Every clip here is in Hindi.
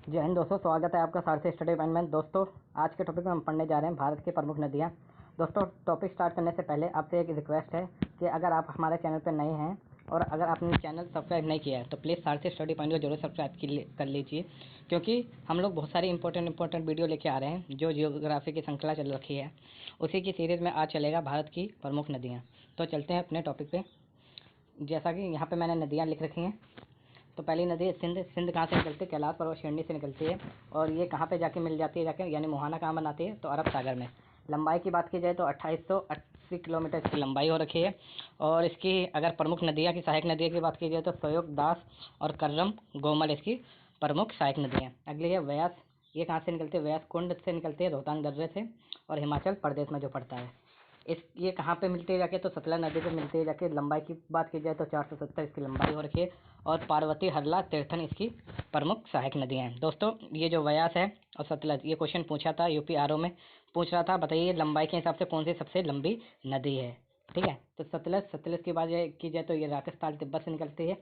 जय हिंद दोस्तों, स्वागत है आपका सारथी स्टडी अपाइंटमेंट। दोस्तों, आज के टॉपिक में हम पढ़ने जा रहे हैं भारत की प्रमुख नदियाँ। दोस्तों, टॉपिक स्टार्ट करने से पहले आपसे एक रिक्वेस्ट है कि अगर आप हमारे चैनल पर नए हैं और अगर आपने चैनल सब्सक्राइब नहीं किया है तो प्लीज़ सारथी स्टडी पॉइंट को जरूर सब्सक्राइब कर लीजिए, क्योंकि हम लोग बहुत सारी इंपॉर्टेंट वीडियो लेके आ रहे हैं जो जियोग्राफी की श्रृंखला चल रखी है। उसी की सीरीज़ में आज चलेगा भारत की प्रमुख नदियाँ। तो चलते हैं अपने टॉपिक पे। जैसा कि यहाँ पे मैंने नदियाँ लिख रखी हैं। तो पहली नदी सिंध कहाँ से निकलती है? कैलाश पर्वत श्रेणी से निकलती है। और ये कहाँ पे जाके मिल जाती है जाके, यानी मुहाना कहाँ बनाती है? तो अरब सागर में। लंबाई की बात की जाए तो 2880 किलोमीटर इसकी लंबाई हो रखी है। और इसकी अगर प्रमुख नदियाँ की सहायक नदियों की बात की जाए तो स्वयोग, दास और कर्रम गोमल इसकी प्रमुख सहायक नदियाँ। अगली है व्यास। ये कहाँ से निकलती है? व्यास कुंड से निकलती है, रोहतांग दर्रे से, और हिमाचल प्रदेश में जो पड़ता है। ये कहाँ पे मिलती है जाके? तो सतलज नदी पे मिलती है जाके। लंबाई की बात की जाए तो 470 इसकी लंबाई हो रखी है। और पार्वती, हरला, तीर्थन इसकी प्रमुख सहायक नदियाँ हैं। दोस्तों, ये जो व्यास है और सतलज, ये क्वेश्चन पूछा था यूपी आरओ में, पूछ रहा था बताइए लंबाई के हिसाब से कौन सी सबसे लंबी नदी है। ठीक है, तो सतलज की बात की जाए तो ये राजस्थान तिब्बत से निकलती है,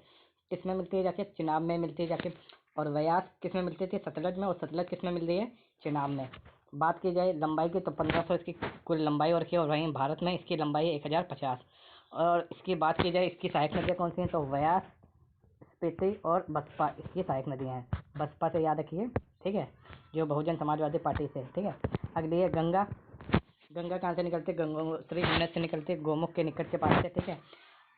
इसमें मिलती है जाके, चिनाब में मिलती है जाके। और व्यास किस में मिलती थी? सतलज में। और सतलज किस में मिल रही है? चिनाब में। बात की जाए लंबाई की तो 1500 इसकी कुल लंबाई हो रखी है। और वहीं भारत में इसकी लंबाई है 1050। और इसकी बात की जाए इसकी सहायक नदियाँ कौन सी हैं? तो व्यास, स्पीति और बसपा इसकी सहायक नदियाँ हैं। बसपा से याद रखिए, ठीक है, जो बहुजन समाजवादी पार्टी से। ठीक है, अगली है गंगा। गंगा कहाँ से निकलती है? गंगोत्री हिमनद से निकलती है, गोमुख के निकट के पास से। ठीक है,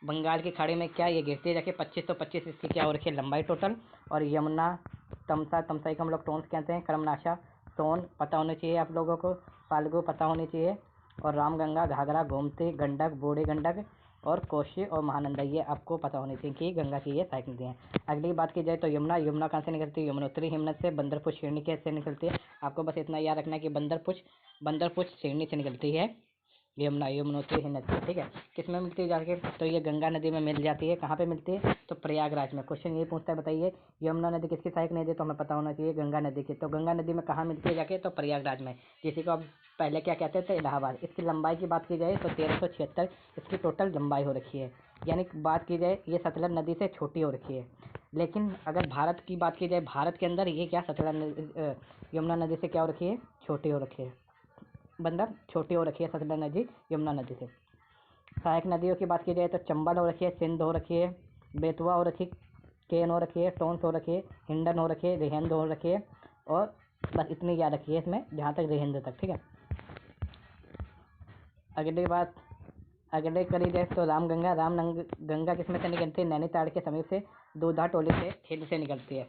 बंगाल की खाड़ी में क्या ये गिरती है जाके? 2525 इसकी क्या हो रखी है लंबाई टोटल। और यमुना, तमसाई को हम लोग टोन्स कहते हैं, कर्मनाशा, सोन पता होनी चाहिए आप लोगों को, फाल्गु पता होनी चाहिए, और रामगंगा, घाघरा, गोमती, गंडक, बूढ़ी गंडक और कोशी और महानंदा, ये आपको पता होनी चाहिए कि गंगा की ये सहायक नदियाँ हैं। अगली बात की जाए तो यमुना कहाँ से निकलती है? यमुनोत्री हिमनद से, बंदरपुर श्रेणी के से निकलती है। आपको बस इतना याद रखना है कि बंदरपुर श्रेणी से निकलती है यमुनोत्री हिमनद से। ठीक है, किस में मिलती है जाके? तो ये गंगा नदी में मिल जाती है। कहाँ पे मिलती है? तो प्रयागराज में। क्वेश्चन ये पूछता है बताइए यमुना नदी किसकी सहायक नदी है? तो हमें पता होना चाहिए गंगा नदी की। तो गंगा नदी में कहाँ मिलती है जाके? तो प्रयागराज में, जिसी को अब पहले क्या कहते थे? इलाहाबाद। इसकी लंबाई की बात की जाए तो 1376 इसकी टोटल लंबाई हो रखी है। यानी बात की जाए ये सतलज नदी से छोटी हो रखी है। लेकिन अगर भारत की बात की जाए, भारत के अंदर ये क्या यमुना नदी से क्या हो रखी है? छोटी हो रखी है। मतलब छोटी हो रखी है सतलज नदी यमुना नदी से। सहायक नदियों की बात की जाए तो चंबल हो रखी है, सिंध हो रखी है, बेतवा हो रखी, केन हो रखी है, टोंस हो रखी है, हिंडन हो रखी है, रिहिंद हो रखी है। और बस इतनी याद रखी है इसमें, जहाँ तक रिहिंद तक। ठीक है, अगले करी जाए तो गंगा किसमें से निकलती है? नैनीताल के समीप से, दूधा टोली से, हिल से निकलती है।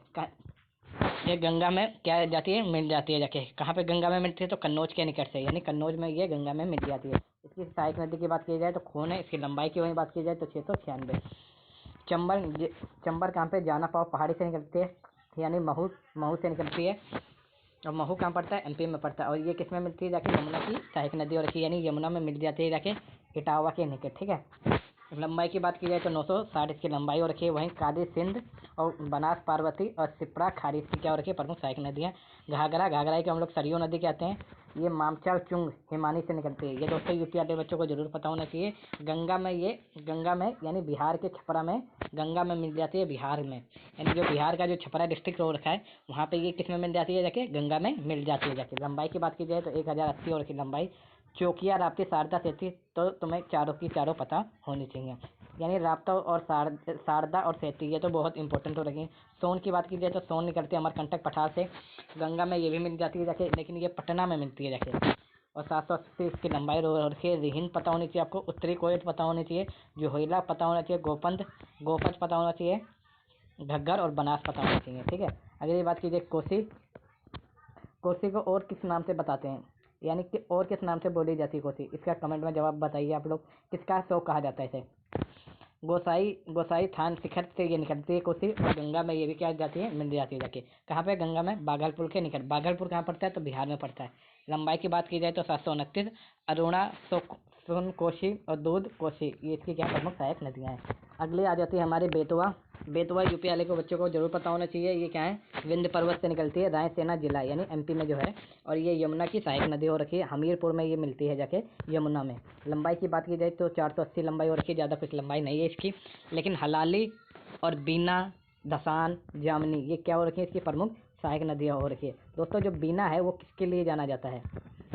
ये गंगा में क्या जाती है? मिल जाती है जाके। कहाँ पे गंगा में मिलती है? तो कन्नौज के निकट से, यानी कन्नौज में ये गंगा में मिल जाती है। इसकी सहायक नदी की बात की जाए तो खून है। इसकी लंबाई की वहीं बात की जाए तो 696। चंबल कहाँ पे? जाना पाव पहाड़ी से निकलती है, यानी महू से निकलती है। और महू कहाँ पड़ता है? एमपी में पड़ता है। और ये किस में मिलती है जाके? यमुना की सहायक नदी हो रखी है, यानी यमुना में मिल जाती है जाके, इटावा के निकट। ठीक है, लंबाई की बात की जाए तो 960 इसकी लंबाई हो रखी है। वहीं काली सिंध और बनास, पार्वती और सिपरा खारी इसकी क्या हो रखी है? प्रमुख सहायक नदियाँ। घाघरा की हम लोग सरयू नदी कहते हैं। ये मामचाल चुंग हिमानी से निकलती है। ये दोस्तों यूपी वाले बच्चों को जरूर पता होना चाहिए। गंगा में यानी बिहार के छपरा में गंगा में मिल जाती है, बिहार में, यानी जो बिहार का जो छपरा डिस्ट्रिक्ट हो रखा है वहाँ पे ये किस में मिल जाती है जाके? गंगा में मिल जाती है जाके। लंबाई की बात की जाए तो 1080 और की लंबाई। चौकिया, राप्ती, शारदा, सेती, तो तुम्हें चारों की चारों पता होनी चाहिए। यानी राप्ता और शारदा और सेती ये तो बहुत इंपॉर्टेंट हो रही है। सोन की बात की जाए तो सोन निकलती है अमरकंटक पठार से, गंगा में ये भी मिल जाती है जाके, लेकिन ये पटना में मिलती है जाके। और 780 इसकी लंबाई हो रखी है। रिहिंद पता होनी चाहिए आपको, उत्तरी कोयल पता होनी चाहिए, जोहिला पता होना चाहिए, गोपंथ पता होना चाहिए, घग्गर और बनास पता होना चाहिए। ठीक है, अगली बात कीजिए कोसी को और किस नाम से बताते हैं? यानी कि और किस नाम से बोली जाती है कोसी? इसका कमेंट में जवाब बताइए आप लोग। किसका शो कहा जाता है इसे? गोसाई थान शिखर से ये निकलती है कोसी। और गंगा में ये भी क्या जाती है? मिल जाती है जाके। कहाँ पे? गंगा में भागलपुर के निकट। भागलपुर कहाँ पड़ता है? तो बिहार में पड़ता है। लंबाई की बात की जाए तो 729। अरुणा, सोन कोशी और दूध कोशी ये इसकी क्या प्रमुख सहायक नदियाँ हैं। अगली आ जाती है हमारी बेतवा यूपी वाले को बच्चों को जरूर पता होना चाहिए। ये क्या है? विंध्य पर्वत से निकलती है, रायसेना जिला यानी एमपी में जो है। और ये यमुना की सहायक नदी हो रखी है। हमीरपुर में ये मिलती है जाके यमुना में। लंबाई की बात की जाए तो 480 लंबाई हो रखी है, ज़्यादा कुछ लंबाई नहीं है इसकी। लेकिन हलाली और बीना धसान, जामनी, ये क्या हो रखी है, इसकी प्रमुख सहायक नदियाँ हो रखी है। दोस्तों जो बीना है वो किसके लिए जाना जाता है,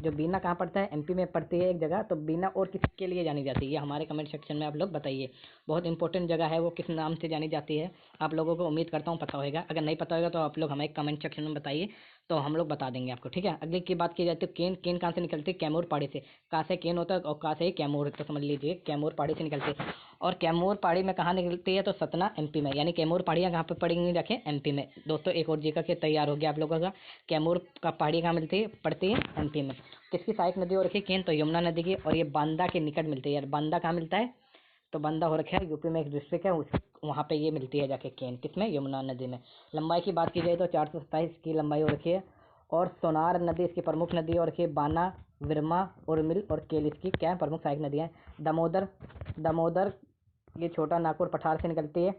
जो बीना कहाँ पड़ता है, एमपी में पड़ती है एक जगह, तो बीना और किसके लिए जानी जाती है, ये हमारे कमेंट सेक्शन में आप लोग बताइए। बहुत इंपॉर्टेंट जगह है, वो किस नाम से जानी जाती है, आप लोगों को उम्मीद करता हूँ पता होगा। अगर नहीं पता होगा तो आप लोग हमें कमेंट सेक्शन में बताइए, तो हम लोग बता देंगे आपको, ठीक है। अगली की बात की जाए तो केन, केन कहाँ से निकलती है, कैमूर पहाड़ी से। कहाँ से केन होता है और कहाँ से ही कैमूर, तो समझ लीजिए कैमूर पहाड़ी से निकलती है। और कैमूर पहाड़ी में कहाँ निकलती है, तो सतना एमपी में, यानी कैमूर पहाड़ियाँ कहाँ पे पड़ेंगी, रखें एमपी में। दोस्तों एक और जीका के तैयार हो गया आप लोगों का। कैमूर का पहाड़ी कहाँ मिलती है, पड़ती है एमपी में। किसकी सहायक नदी हो रखी है, केन, तो यमुना नदी की, और ये बांदा के निकट मिलती है। यार बांदा कहाँ मिलता है, तो बांदा हो रखा है यूपी में एक डिस्ट्रिक्ट है, उस वहाँ पे ये मिलती है जाके केन, किसमें, यमुना नदी में। लंबाई की बात की जाए तो 427 की लंबाई हो रखी है। और सोनार नदी इसकी प्रमुख नदी हो रखी है। बाना, विरमा, उर्मिल और केल इसकी क्या है, प्रमुख सहायक नदियाँ हैं। दामोदर, दामोदर ये छोटा नागपुर पठार से निकलती है।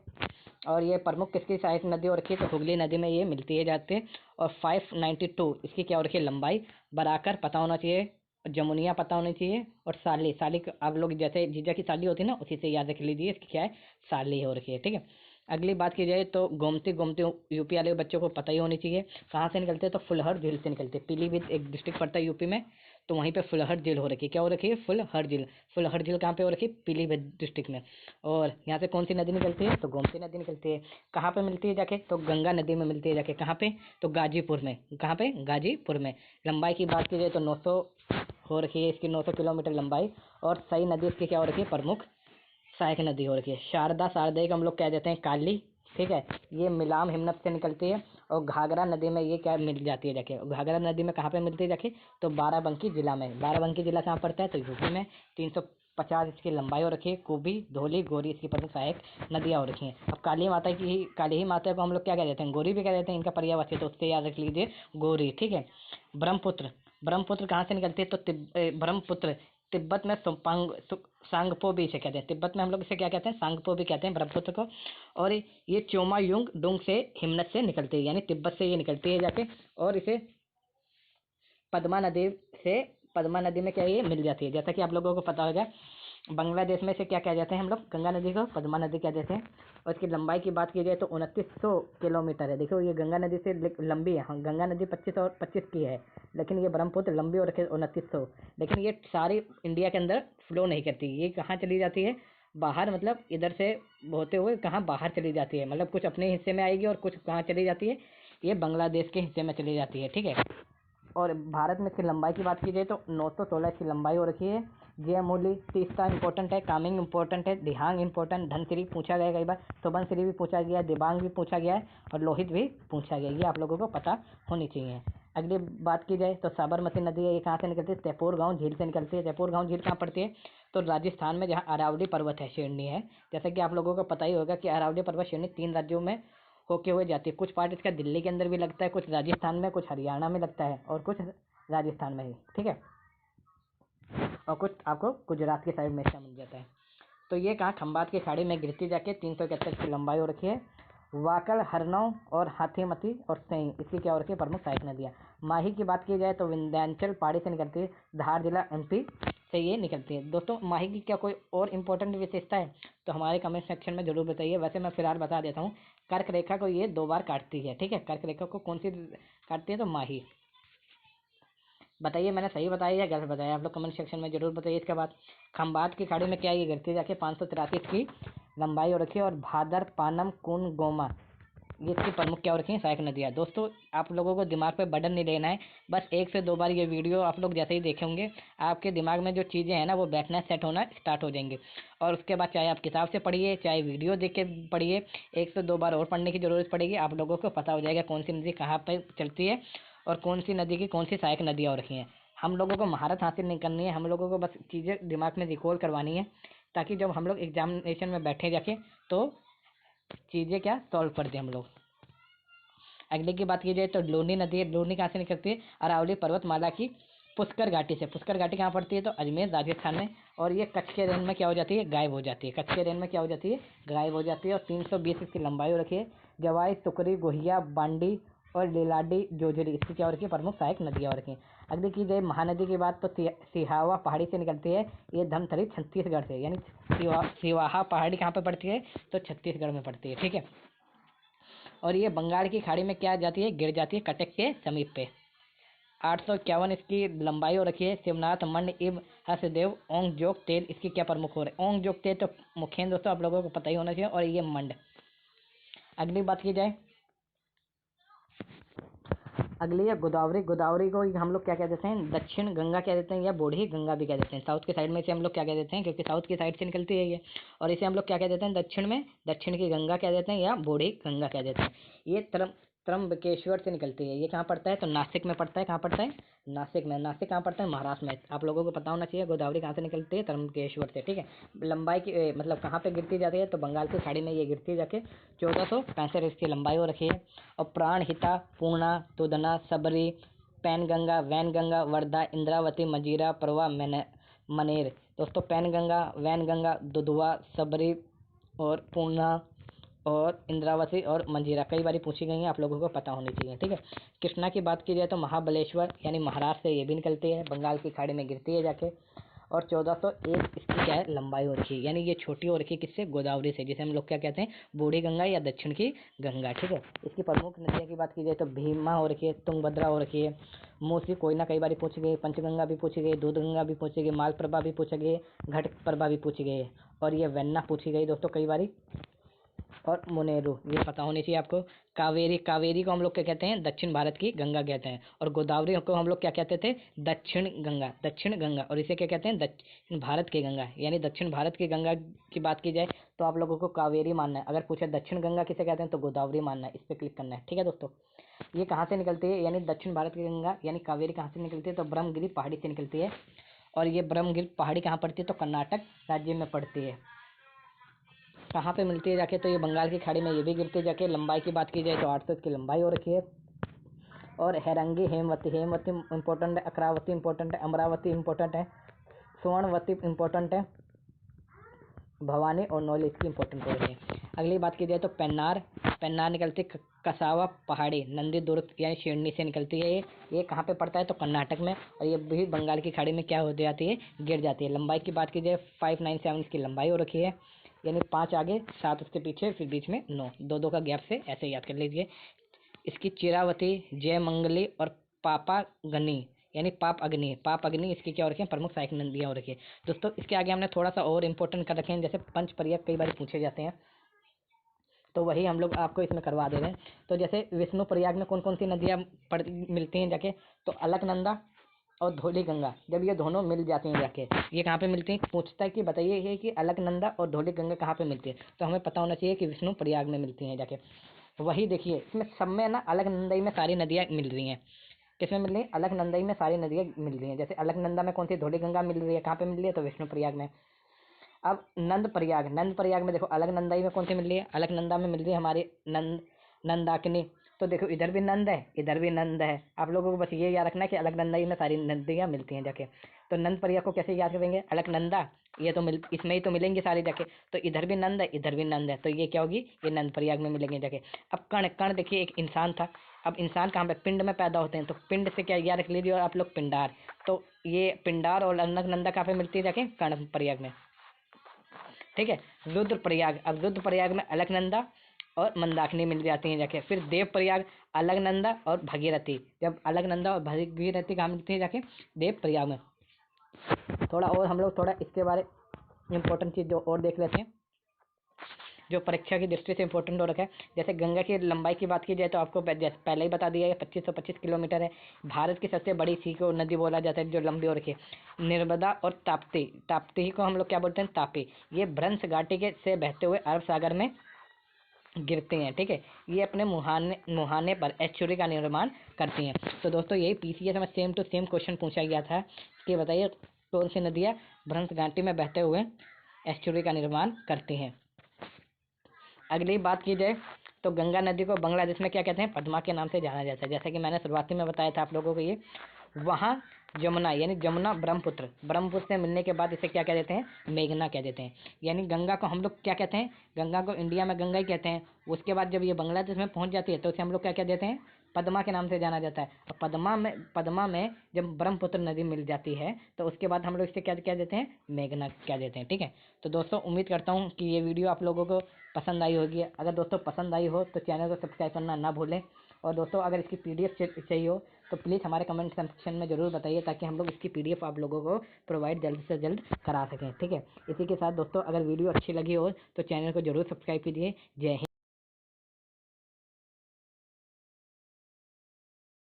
और ये प्रमुख किसकी सहायक नदी हो रखी है, तो हुगली नदी में ये मिलती है जाते हैं। और 592 इसकी क्या हो रखी है, लंबाई। बराकर पता होना चाहिए, जमुनिया पता होनी चाहिए, और साली, साली आप लोग जैसे जीजा की साली होती है ना, उसी से याद रख लीजिए, इसकी क्या है, साली हो रखी है, ठीक है। अगली बात की जाए तो गोमती, गोमती यूपी वाले बच्चों को पता ही होनी चाहिए कहाँ से निकलते हैं, तो फुलहर झील से निकलते हैं। पीलीभीत एक डिस्ट्रिक्ट पड़ता है यूपी में, तो वहीं पे फुलहर झील हो रखी है, क्या हो रखी है, फुलहर झील। फुलहर झील कहाँ पे हो रखी है, पीलीभीत डिस्ट्रिक्ट में। और यहाँ से कौन सी नदी निकलती है, तो गोमती नदी निकलती है। कहाँ पे मिलती है जाके, तो गंगा नदी में मिलती है जाके, कहाँ पे, तो गाजीपुर में। कहाँ पे, गाजीपुर में। लंबाई की बात की जाए तो 900 हो रखी है इसकी, 900 किलोमीटर लंबाई। और सई नदी इसकी क्या हो रखी है, प्रमुख सहायक नदी हो रखी है। शारदा, शारदा को हम लोग कह देते हैं काली, ठीक है। ये मिलाम हिमनद से निकलती है। और घाघरा नदी में ये क्या मिल जाती है जाके, घाघरा नदी में कहाँ पे मिलती है जाके, तो बाराबंकी जिला में। बाराबंकी जिला कहाँ पड़ता है, तो यूपी में। 350 इसकी लंबाई हो रखी है। कुबी, धौली, गोरी इसकी प्रमुख सहायक नदियाँ हो रखी हैं। अब काली माता की, काली ही माता को हम लोग क्या कह देते हैं, गोरी भी कह देते हैं, इनका पर्यायवाची, तो उससे याद रख लीजिए गोरी, ठीक है। ब्रह्मपुत्र, ब्रह्मपुत्र कहाँ से निकलती है, तो ब्रह्मपुत्र तिब्बत में सांगपो भी इसे कहते हैं। तिब्बत में हम लोग इसे क्या कहते हैं, सांगपो भी कहते हैं ब्रह्मपुत्र को। और ये चोमायुंग डुंग से, हिमनद से निकलती है, यानी तिब्बत से ये निकलती है जाके। और इसे पद्मा नदी से, पद्मा नदी में क्या ये मिल जाती है, जैसा कि आप लोगों को पता होगा। बांग्लादेश में से क्या कह जाते हैं हम लोग, गंगा नदी को पद्मा नदी कह देते हैं। और इसकी लंबाई की बात की जाए तो 2900 किलोमीटर है। देखो ये गंगा नदी से लंबी है, हाँ गंगा नदी 25 और 25 की है, लेकिन ये ब्रह्मपुत्र लंबी और 2900। लेकिन ये सारी इंडिया के अंदर फ्लो नहीं करती, ये कहाँ चली जाती है, बाहर, मतलब इधर से होते हुए कहाँ बाहर चली जाती है, मतलब कुछ अपने हिस्से में आएगी और कुछ कहाँ चली जाती है, ये बांग्लादेश के हिस्से में चली जाती है, ठीक है। और भारत में इसकी लंबाई की बात की जाए तो 916 की लंबाई हो रखी है। जयमूली, तीस्ता इंपॉर्टेंट है, कामिंग इंपॉर्टेंट है, दिहांग इंपॉर्टेंट, धनसिरी पूछा गया कई बार, सुबनसिरी भी पूछा गया है, दिबांग भी पूछा गया है, और लोहित भी पूछा गया है, ये आप लोगों को पता होनी चाहिए। अगली बात की जाए तो साबरमती नदी है, ये कहाँ से निकलती है, तैपूर गाँव झील से निकलती है। तैपूर गाँव झील कहाँ पड़ती है, तो राजस्थान में, जहाँ अरावली पर्वत है, श्रेणी है। जैसे कि आप लोगों को पता ही होगा कि अरावली पर्वत श्रेणी 3 राज्यों में होके हुए जाती है। कुछ पार्ट इसका दिल्ली के अंदर भी लगता है, कुछ राजस्थान में, कुछ हरियाणा में लगता है, और कुछ राजस्थान में ही, ठीक है। और कुछ आपको गुजरात की साइड में इसका मिल जाता है। तो ये कहाँ, खंबात की खाड़ी में गिरती जाके 371 की लंबाई हो रखी है। वाकल, हरनौ और हाथीमती और सई इसकी क्या हो रखी है, प्रमुख सहायक नदियाँ। माही की बात की जाए तो विंध्याचल पहाड़ी से निकलती है, धार जिला एमपी से ये निकलती है। दोस्तों माही की क्या कोई और इम्पोर्टेंट विशेषता है, तो हमारे कमेंट सेक्शन में जरूर बताइए। वैसे मैं फिलहाल बता देता हूँ, कर्क रेखा को ये 2 बार काटती है, ठीक है। कर्क रेखा को कौन सी काटती है, तो माही। बताइए मैंने सही बताया या गलत बताया, आप लोग कमेंट सेक्शन में जरूर बताइए। इसके बाद खंबात की खाड़ी में क्या ये गिरती जाके 583 की लंबाई हो रखी है। और भादर, पानम, कुन, गोमा ये इसकी प्रमुख क्या हो रखी है, सहायक नदियाँ। दोस्तों आप लोगों को दिमाग पे बर्डन नहीं लेना है, बस 1 से 2 बार ये वीडियो आप लोग जैसे ही देखेंगे, आपके दिमाग में जो चीज़ें हैं ना वो बैठना सेट होना स्टार्ट हो जाएंगे। और उसके बाद चाहे आप किताब से पढ़िए, चाहे वीडियो देख के पढ़िए, 1 से 2 बार और पढ़ने की ज़रूरत पड़ेगी, आप लोगों को पता हो जाएगा कौन सी नदी कहाँ पर चलती है, और कौन सी नदी की कौन सी सहायक नदियाँ हो रखी हैं। हम लोगों को महारत हासिल नहीं करनी है, हम लोगों को बस चीज़ें दिमाग में रिकॉल करवानी है, ताकि जब हम लोग एग्जामिनेशन में बैठे जाके तो चीज़ें क्या सॉल्व कर दें हम लोग। अगले की बात की जाए तो लूनी नदी है। लूनी कहाँ से निकलती है, अरावली पर्वतमाला की पुष्कर घाटी से। पुष्कर घाटी कहाँ पड़ती है, तो अजमेर राजस्थान में। और ये कच्छ के रेन में क्या हो जाती है, गायब हो जाती है। कच्छ के रेन में क्या हो जाती है, गायब हो जाती है। और 320 इसकी लंबाई हो रखी है। जवाई, टुकरी, गोहिया, बांडी और लीलाडी, जोजरी इसकी क्या हो रखी है, प्रमुख सहायक नदियाँ हो रखी हैं। अगली की जाए महानदी की बात तो सिहावा पहाड़ी से निकलती है, ये धमतरी छत्तीसगढ़ से, यानी सिवाहा पहाड़ी कहाँ पर पड़ती है, तो छत्तीसगढ़ में पड़ती है, ठीक है। और ये बंगाल की खाड़ी में क्या जाती है, गिर जाती है कटक के समीप पे। 851 इसकी लंबाई हो रखी है। शिवनाथ मंड इब हसदेव ओंग जोग तेल इसकी क्या प्रमुख हो रहे हैं। ओंग जोग तेल तो मुख्य हैं दोस्तों, आप लोगों को पता ही होना चाहिए। और ये मंड। अगली बात की जाए, अगली है गोदावरी। गोदावरी को हम लोग क्या कह देते हैं, दक्षिण गंगा कह देते हैं या बूढ़ी गंगा भी कह देते हैं। साउथ के साइड में इसे हम लोग क्या कह देते हैं, क्योंकि साउथ की साइड से निकलती है ये। और इसे हम लोग क्या कह देते हैं, दक्षिण में दक्षिण की गंगा कह देते हैं या बूढ़ी गंगा कह देते हैं। ये त्रंबकेश्वर से निकलती है। ये कहाँ पड़ता है, तो नासिक में पड़ता है। कहाँ पड़ता है, नासिक में। नासिक कहाँ पड़ता है, महाराष्ट्र में। आप लोगों को पता होना चाहिए गोदावरी कहाँ से निकलती है, त्रंबकेश्वर से। ठीक है। लंबाई की मतलब कहाँ पे गिरती जाती है, तो बंगाल की खाड़ी में ये गिरती है जाके। 1465 इसकी लंबाई हो रखी है। और प्राणहिता, पूर्णा, तुदना, सबरी, पैनगंगा, वैनगंगा, वर्धा, इंद्रावती, मजीरा, परवा, मनेर। दोस्तों पैनगंगा, वैनगंगा, दुधवा, सबरी और पूर्णा और इंद्रावती और मंजीरा कई बार पूछी गई हैं, आप लोगों को पता होनी चाहिए। ठीक है। कृष्णा की बात की जाए तो महाबलेश्वर यानी महाराष्ट्र से ये भी निकलती है, बंगाल की खाड़ी में गिरती है जाके। और 1401 इसकी क्या है, लंबाई हो रखी है। यानी ये छोटी हो रखी है किससे, गोदावरी से, जिसे हम लोग क्या कहते हैं, बूढ़ी गंगा या दक्षिण की गंगा। ठीक है। इसकी प्रमुख नदियों की बात की जाए तो भीमा हो रखी है, तुंगभद्रा हो रखी है, मूसी, कोयना कई बार पूछी गई, पंचगंगा भी पूछी गई, दूधगंगा भी पूछी गई, मालप्रभा भी पूछी गई, घटप्रभा भी पूछी गई है। और ये वेन्ना पूछी गई दोस्तों कई बारी। और मुनेरू ये पता होनी चाहिए आपको। कावेरी, कावेरी को हम लोग क्या कहते हैं, दक्षिण भारत की गंगा कहते हैं। और गोदावरी को हम लोग क्या कहते थे, दक्षिण गंगा, दक्षिण गंगा। और इसे क्या कहते हैं, दक्षिण भारत की गंगा। यानी दक्षिण भारत की गंगा की बात की जाए तो आप लोगों को कावेरी मानना है। अगर पूछे दक्षिण गंगा किसे कहते हैं तो गोदावरी मानना है। इस पर क्लिक करना है। ठीक है दोस्तों। ये कहाँ से निकलती है, यानी दक्षिण भारत की गंगा यानी कावेरी कहाँ से निकलती है, तो ब्रह्मगिरी पहाड़ी से निकलती है। और ये ब्रह्मगिरी पहाड़ी कहाँ पड़ती है, तो कर्नाटक राज्य में पड़ती है। कहाँ पे मिलती है जाके, तो ये बंगाल की खाड़ी में ये भी गिरती है जाके। लंबाई की बात की जाए तो 800 की लंबाई हो रखी है। और हैरंगी, हेमवती, हेमवती इंपॉर्टेंट है, अक्रावती इंपॉर्टेंट है, अमरावती इंपॉर्टेंट है, स्वर्णवती इंपॉर्टेंट है, भवानी और नौली इसकी इंपॉर्टेंट हो रही है। अगली बात की जाए तो पेन्नार। पेन्नार निकलती कसावा पहाड़ी नंदी दुर्ग यानी शेरनी से निकलती है। ये कहाँ पे पड़ता है, तो कर्नाटक में। और ये भी बंगाल की खाड़ी में क्या हो जाती है, गिर जाती है। लंबाई की बात की जाए 597 इसकी लंबाई हो रखी है। यानी 5 आगे 7 उसके पीछे, फिर बीच में 9, दो दो का गैप से ऐसे याद कर लीजिए। इसकी चिरावती, जयमंगली और पापागनी यानी पाप अग्नि, पाप अग्नि इसकी क्या हो रखी है, प्रमुख सहायक नदियाँ हो रखी है। दोस्तों इसके आगे हमने थोड़ा सा और इंपॉर्टेंट कर रखे हैं, जैसे पंच प्रयाग कई बार पूछे जाते हैं, तो वही हम लोग आपको इसमें करवा दे रहे हैं। तो जैसे विष्णु प्रयाग में कौन कौन सी नदियाँ मिलती हैं जाके, तो अलकनंदा और धौली गंगा। जब ये दोनों मिल जाती हैं जाके, ये कहाँ पे मिलती हैं, पूछता है कि बताइए ये कि अलकनंदा और धौली गंगा कहाँ पे मिलती है, तो हमें पता होना चाहिए कि विष्णु प्रयाग में मिलती हैं जाके। वही देखिए इसमें सब में ना अलकनंदा में सारी नदियाँ मिल रही हैं। किसमें मिल रही है, अलकनंदा में सारी नदियाँ मिल रही हैं। जैसे अलकनंदा में कौन सी, धौली गंगा मिल रही है, कहाँ पे मिल रही है, तो विष्णु प्रयाग में। अब नंद प्रयाग, नंद प्रयाग में देखो अलकनंदा में कौन सी मिल रही है, अलकनंदा में मिल रही है हमारी नंदाकिनी। तो देखो इधर भी नंद है, इधर भी नंद है। आप लोगों को बस ये याद रखना है कि अलकनंदा में सारी नदियाँ मिलती हैं जाके। तो नंद प्रयाग को कैसे याद करेंगे, अलकनंदा ये तो इसमें ही तो मिलेंगे सारी जाके। तो इधर भी नंद है, इधर भी नंद है, तो ये क्या होगी, ये नंद प्रयाग में मिलेंगे जाके। अब कण, कण देखिए एक इंसान था। अब इंसान कहाँ पे, पिंड में पैदा होते हैं, तो पिंड से क्या याद रख लीजिए और आप लोग, पिंडार। तो ये पिंडार और अलकनंदा कहाँ पे मिलती है जाके, कर्ण प्रयाग में। ठीक है। रुद्रप्रयाग, अब रुद्रप्रयाग में अलकनंदा और मंदाकिनी मिल जाती हैं जाके। फिर देव प्रयाग, अलकनंदा और भगीरथी। जब अलकनंदा और भगीरथी कहाँ मिलती है जाके, देव प्रयाग में। थोड़ा और हम लोग थोड़ा इसके बारे इंपॉर्टेंट चीज़ जो और देख लेते हैं, जो परीक्षा की दृष्टि से इंपॉर्टेंट हो रखा है। जैसे गंगा की लंबाई की बात की जाए तो आपको पहले ही बता दिया है 2525 किलोमीटर है। भारत की सबसे बड़ी सी को नदी बोला जाता है जो लंबी हो रखी है, नर्मदा और ताप्ती। ताप्ती को हम लोग क्या बोलते हैं, तापी। ये भ्रंश घाटी के से बहते हुए अरब सागर में गिरते हैं। ठीक है। ये अपने मुहाने पर एस्चुरी का निर्माण करती हैं। तो दोस्तों यही पीसीएस में सेम टू सेम क्वेश्चन पूछा गया था कि बताइए कौन सी नदियाँ भ्रंश घाटी में बहते हुए एस्चुरी का निर्माण करती हैं। अगली बात की जाए तो गंगा नदी को बांग्लादेश में क्या कहते हैं, पद्मा के नाम से जाना जाता है। जैसा कि मैंने शुरुआती में बताया था आप लोगों को, ये वहाँ जमुना यानी जमुना ब्रह्मपुत्र, ब्रह्मपुत्र से मिलने के बाद इसे क्या कह देते हैं, मेघना कह देते हैं। यानी गंगा को हम लोग क्या कहते हैं, गंगा को इंडिया में गंगा ही कहते हैं। उसके बाद जब ये बांग्लादेश में पहुंच जाती है तो उसे हम लोग क्या कह देते हैं, पद्मा के नाम से जाना जाता है। और पद्मा में जब ब्रह्मपुत्र नदी मिल जाती है तो उसके बाद हम लोग इसे क्या कह देते हैं, मेघना कह देते हैं। ठीक है। तो दोस्तों उम्मीद करता हूँ कि ये वीडियो आप लोगों को पसंद आई होगी। अगर दोस्तों पसंद आई हो तो चैनल को सब्सक्राइब करना ना भूलें। और दोस्तों अगर इसकी PDF चाहिए हो तो प्लीज़ हमारे कमेंट सेक्शन में ज़रूर बताइए, ताकि हम लोग इसकी PDF आप लोगों को प्रोवाइड जल्द से जल्द करा सकें। ठीक है, इसी के साथ दोस्तों अगर वीडियो अच्छी लगी हो तो चैनल को ज़रूर सब्सक्राइब कीजिए। जय हिंद।